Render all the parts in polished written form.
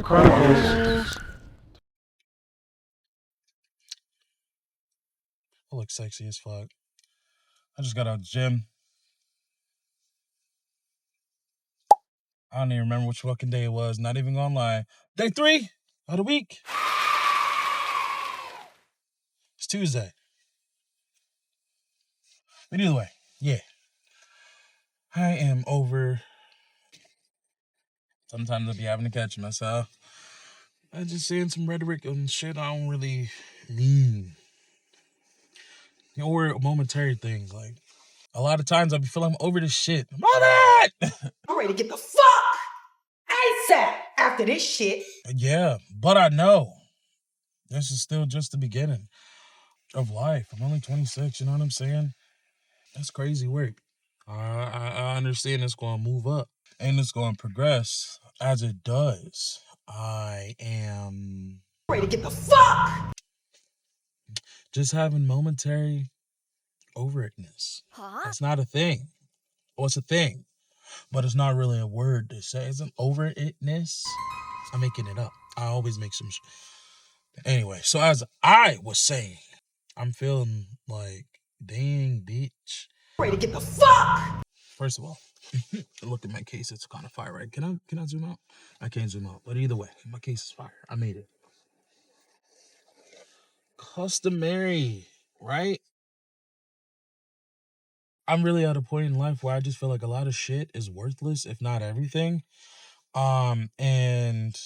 Chronicles. I look sexy as fuck. I just got out of the gym. I don't even remember which fucking day it was. Not even gonna lie. Day 3 of the week. It's Tuesday. But either way, yeah. I am over. Sometimes I'll be having to catch myself. I'm just saying some rhetoric and shit I don't really mean. Or momentary things. Like, a lot of times I'll be feeling I'm over this shit. I'm over it! I'm ready to get the fuck ASAP after this shit. Yeah, but I know this is still just the beginning of life. I'm only 26, you know what I'm saying? That's crazy work. I understand it's going to move up and it's going to progress as it does. I am ready to get the fuck. Just having momentary over itness. It's not a thing. Well, it's a thing, but it's not really a word to say. It's an over itness. I'm making it up. I always make some. Anyway, so as I was saying, I'm feeling like, dang, bitch. Ready to get the fuck. First of all, look at my case. It's kind of fire, right? Can I zoom out? I can't zoom out. But either way, my case is fire. I made it. Customary, right? I'm really at a point in life where I just feel like a lot of shit is worthless, if not everything. And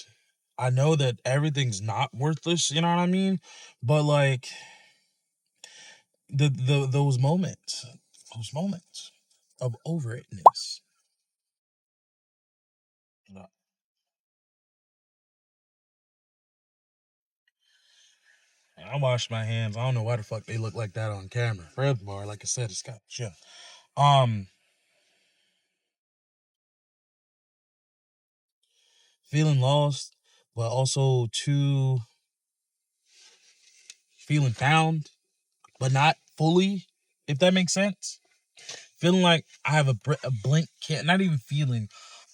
I know that everything's not worthless, you know what I mean? But like those moments of over itness. I washed my hands. I don't know why the fuck they look like that on camera. Furthermore, like I said, it's got chill. Feeling lost, but also feeling found, but not fully, if that makes sense. Feeling like I have a blank can't, not even feeling,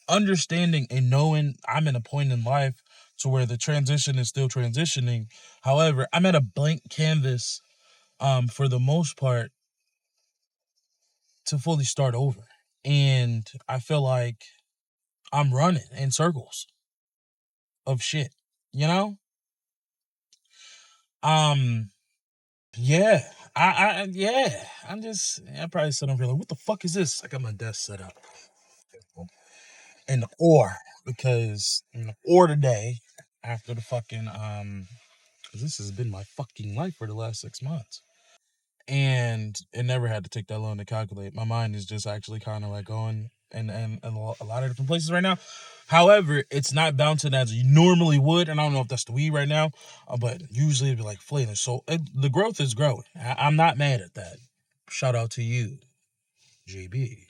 understanding and knowing I'm in a point in life to where the transition is still transitioning. However, I'm at a blank canvas, for the most part, to fully start over. And I feel like I'm running in circles of shit, you know? Yeah. I probably sit on here like, what the fuck is this? I got my desk set up in the or, because in the or today, after the fucking, because this has been my fucking life for the last 6 months. And it never had to take that long to calculate. My mind is just actually kind of like going in a lot of different places right now. However, it's not bouncing as you normally would. And I don't know if that's the weed right now, but usually it'd be like flailing. So the growth is growing. I'm not mad at that. Shout out to you, JB.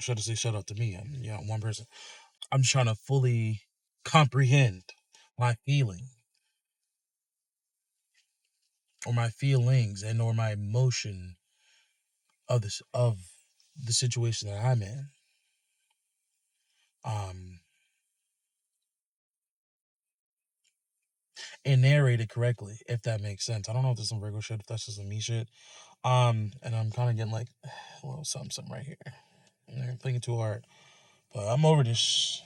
Should I say shout out to me? I'm one person. I'm just trying to fully comprehend my feeling, or my feelings, and or my emotion of the situation that I'm in. And narrate it correctly, if that makes sense. I don't know if this is some Virgo shit, if that's just some me shit. And I'm kind of getting like a little something right here. I'm thinking too hard, but I'm over this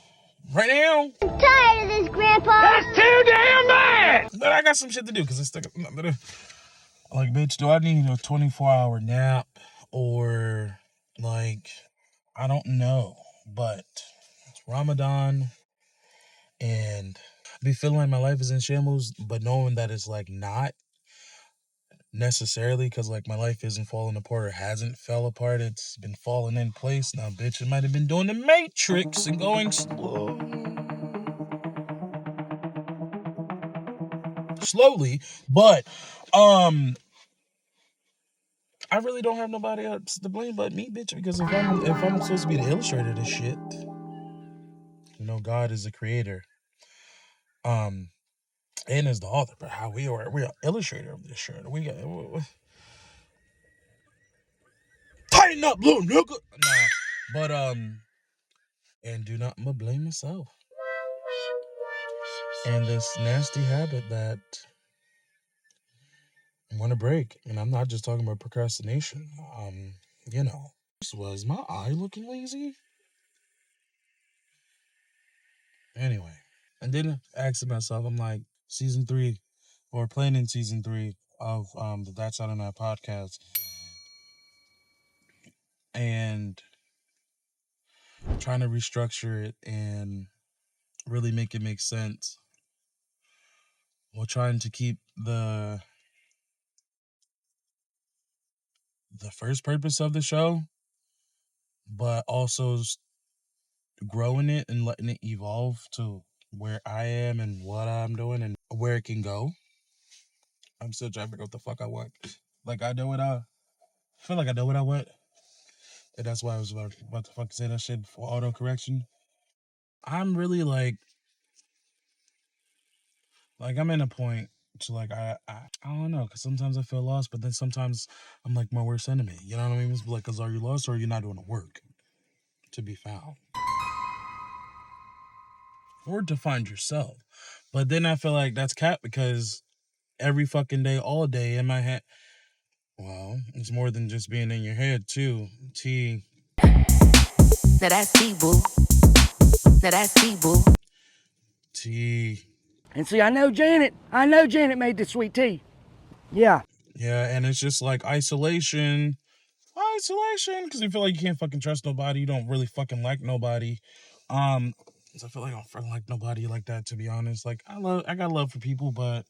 right now. I'm tired of this, Grandpa. That's too damn bad! But I got some shit to do, because it's like, bitch, do I need a 24-hour nap, or like, I don't know, but it's Ramadan, and I be feeling like my life is in shambles, but knowing that it's like not necessarily, because like my life isn't falling apart or hasn't fell apart. It's been falling in place. Now, bitch, it might have been doing the Matrix and going slowly, but I really don't have nobody else to blame but me, bitch, because if I'm supposed to be the illustrator of this shit, God is the creator, and is the author, but how we're illustrator of this shit. We got tighten up, little nigga. Nah, but and do not blame myself. And this nasty habit that I want to break. And I'm not just talking about procrastination. You know, was my eye looking lazy? Anyway, and then asking myself, I'm like, season 3, or planning season 3 of the That's Out on That podcast, and trying to restructure it and really make it make sense, while trying to keep the first purpose of the show, but also growing it and letting it evolve to where I am and what I'm doing and where it can go. I'm still trying to figure out what the fuck I want. Like, I know what I feel like I know what I want. And that's why I was about to fucking say that shit for auto correction. I'm really like I'm in a point to like I don't know, because sometimes I feel lost, but then sometimes I'm like my worst enemy. You know what I mean? It's like, cause are you lost or are you not doing the work to be found or to find yourself? But then I feel like that's cap, because every fucking day, all day in my head. Well, it's more than just being in your head too. Now that's T-Boo. Now that's T-Boo. T. And see, I know Janet made the sweet tea. Yeah. Yeah, and it's just like isolation, because you feel like you can't fucking trust nobody. You don't really fucking like nobody. 'Cause I feel like I don't fucking like nobody like that, to be honest. Like, I got love for people, but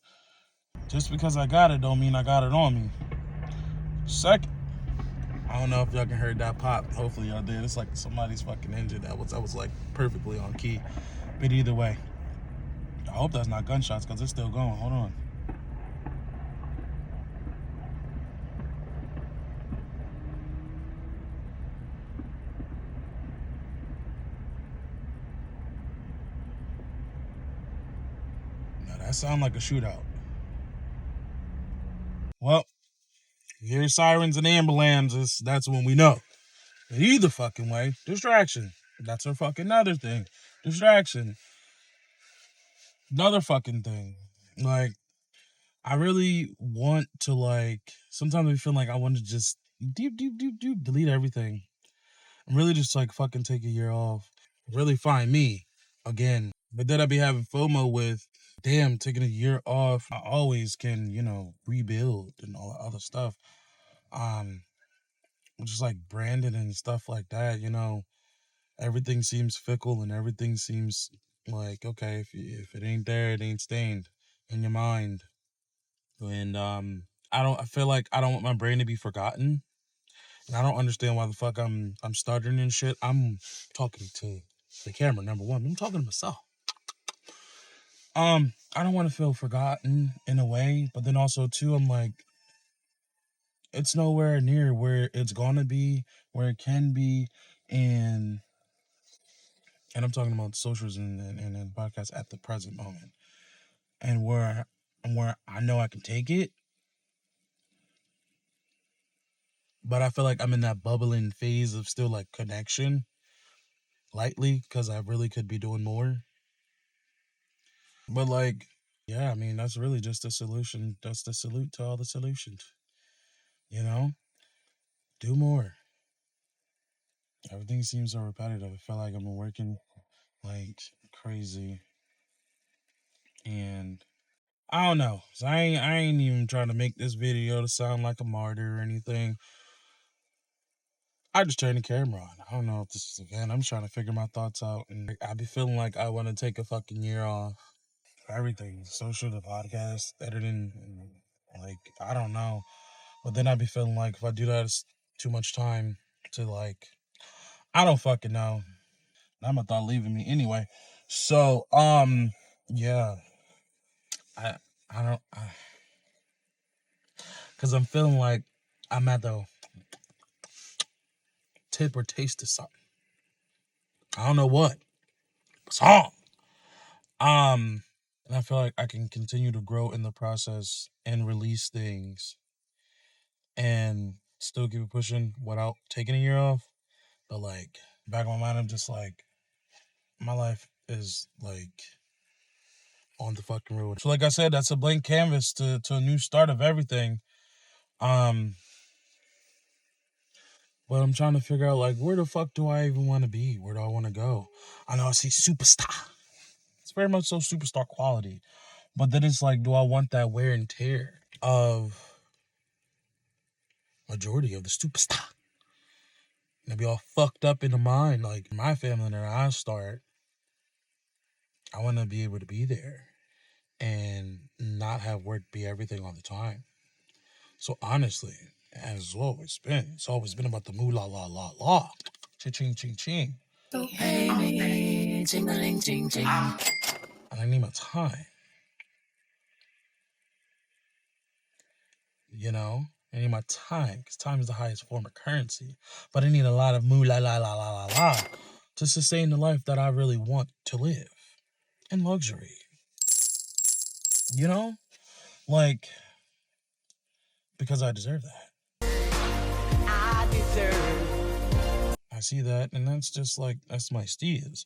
just because I got it don't mean I got it on me. Second, I don't know if y'all can hear that pop. Hopefully y'all did. It's like somebody's fucking engine that was like perfectly on key. But either way, I hope that's not gunshots, because it's still going. Hold on. Now that sound like a shootout. Well, you hear sirens and ambulances, that's when we know. But either fucking way, distraction. That's a fucking other thing. Distraction. Another fucking thing. Like, I really want to, like, sometimes I feel like I want to just delete everything. And really just like fucking take a year off. Really find me again. But then I'd be having FOMO with, damn, taking a year off, I always can, rebuild and all that other stuff. Just like branding and stuff like that, everything seems fickle and everything seems like, okay, if it ain't there, it ain't stained in your mind. And I feel like I don't want my brain to be forgotten. And I don't understand why the fuck I'm stuttering and shit. I'm talking to the camera, number one. I'm talking to myself. I don't want to feel forgotten in a way, but then also too, I'm like, it's nowhere near where it's gonna be, where it can be, and I'm talking about socials and podcasts at the present moment, and where I know I can take it, but I feel like I'm in that bubbling phase of still like connection, lightly, because I really could be doing more. But like, yeah, I mean, that's really just the solution. That's the salute to all the solutions. Do more. Everything seems so repetitive. I feel like I've been working like crazy, and I don't know. So I ain't even trying to make this video to sound like a martyr or anything. I just turned the camera on. I don't know if this is again. I'm trying to figure my thoughts out, and I be feeling like I want to take a fucking year off. Everything, social, the podcast, editing, and like, I don't know. But then I'd be feeling like if I do that, it's too much time to like. I don't fucking know. I'm gonna thought leaving me anyway. So yeah. I I don't. Because I'm feeling like I'm at the tip or taste of something. I don't know what. Song. And I feel like I can continue to grow in the process and release things and still keep it pushing without taking a year off. But like, back of my mind, I'm just like, my life is like on the fucking road. So like I said, that's a blank canvas to a new start of everything. But I'm trying to figure out, like, where the fuck do I even want to be? Where do I want to go? I know I see superstar. It's very much so superstar quality. But then it's like, do I want that wear and tear of majority of the superstar? And be all fucked up in the mind. Like, my family and I start, I want to be able to be there and not have work be everything all the time. So honestly, as it's always been, it's always been about the moo la la la la. Ching ching ching. So hey me, ching ching ching. And I need my time. You know? I need my time, because time is the highest form of currency. But I need a lot of moo la la la la la la to sustain the life that I really want to live. In luxury. You know? Like, because I deserve that. I see that, and that's just like, that's my steez.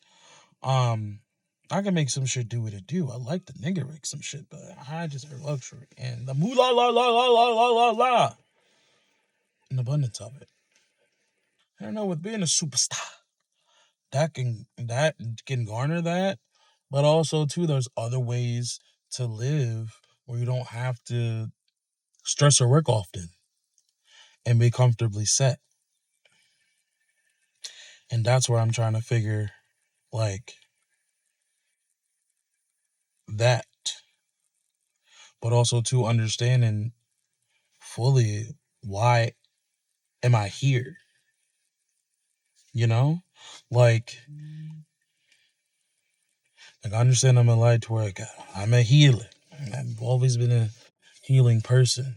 I can make some shit do what it do. I like the nigga rig some shit, but I deserve luxury. And the moo la la la la la la la la. An abundance of it. I don't know, with being a superstar, that can garner that. But also too, there's other ways to live where you don't have to stress or work often and be comfortably set. And that's where I'm trying to figure, like, that. But also to understanding fully, why am I here? You know? Like I understand I'm a light worker. I'm a healer. I've always been a healing person.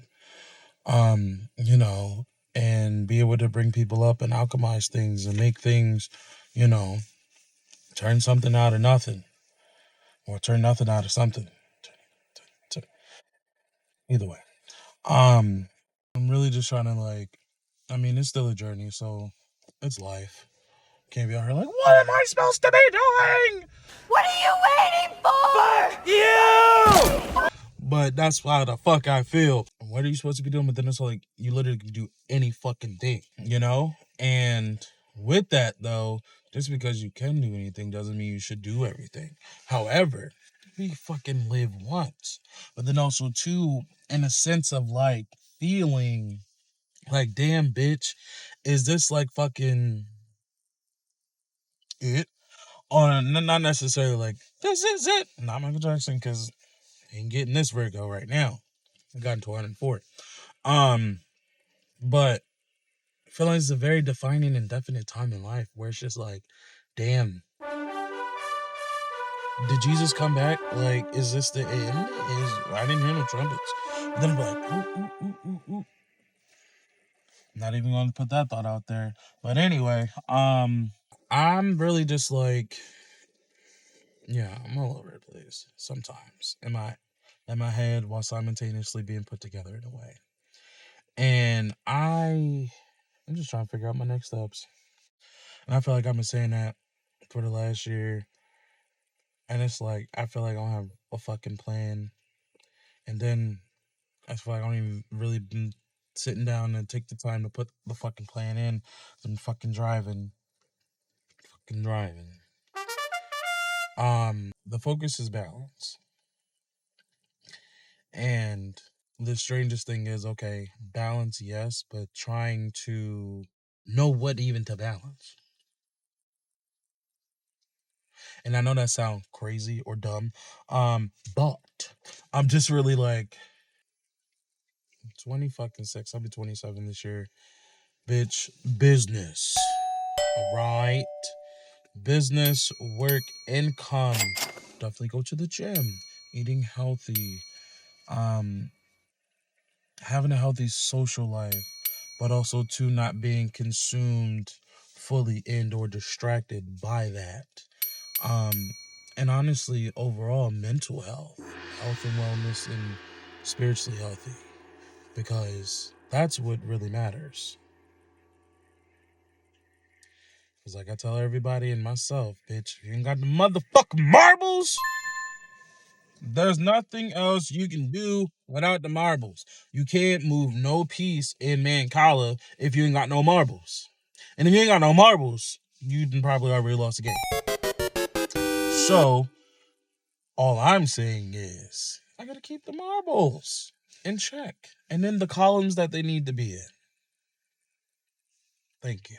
You know, and be able to bring people up and alchemize things and make things, you know, turn something out of nothing. Or turn nothing out of something. Either way. I'm really just trying to, like, I mean, it's still a journey, so it's life. Can't be out here like, what am I supposed to be doing? What are you waiting for? You! But that's how the fuck I feel. What are you supposed to be doing? But then it's like, you literally can do any fucking thing, you know? And with that, though, just because you can do anything doesn't mean you should do everything. However, we fucking live once. But then also, too, in a sense of, like, feeling like, damn, bitch, is this, like, fucking it? Or not necessarily like, this is it. Not Michael Jackson, because he ain't getting this Virgo right now. I got into 104. But I feel like it's a very defining and definite time in life where it's just like, damn, did Jesus come back? Like, is this the end? I didn't hear no trumpets. But then I'm like, ooh, ooh, ooh, ooh, ooh. Not even going to put that thought out there. But anyway, I'm really just like, yeah, I'm all over the place sometimes in my head while simultaneously being put together in a way. And I'm just trying to figure out my next steps. And I feel like I've been saying that for the last year. And it's like, I feel like I don't have a fucking plan. And then I feel like I don't even really been sitting down and take the time to put the fucking plan in. I'm fucking driving. The focus is balance. And the strangest thing is, okay, balance, yes, but trying to know what even to balance. And I know that sounds crazy or dumb, but I'm just really like 26. I'll be 27 this year. Bitch, business. All right. Business, work, income. Definitely go to the gym. Eating healthy. Having a healthy social life, but also to not being consumed fully and or distracted by that. And honestly, overall, mental health and wellness, and spiritually healthy, because that's what really matters. Cause like I tell everybody and myself, bitch, if you ain't got the motherfucking marbles, there's nothing else you can do without the marbles. You can't move no piece in Mancala if you ain't got no marbles. And if you ain't got no marbles, you probably already lost the game. So, all I'm saying is, I gotta keep the marbles in check. And in the columns that they need to be in. Thank you.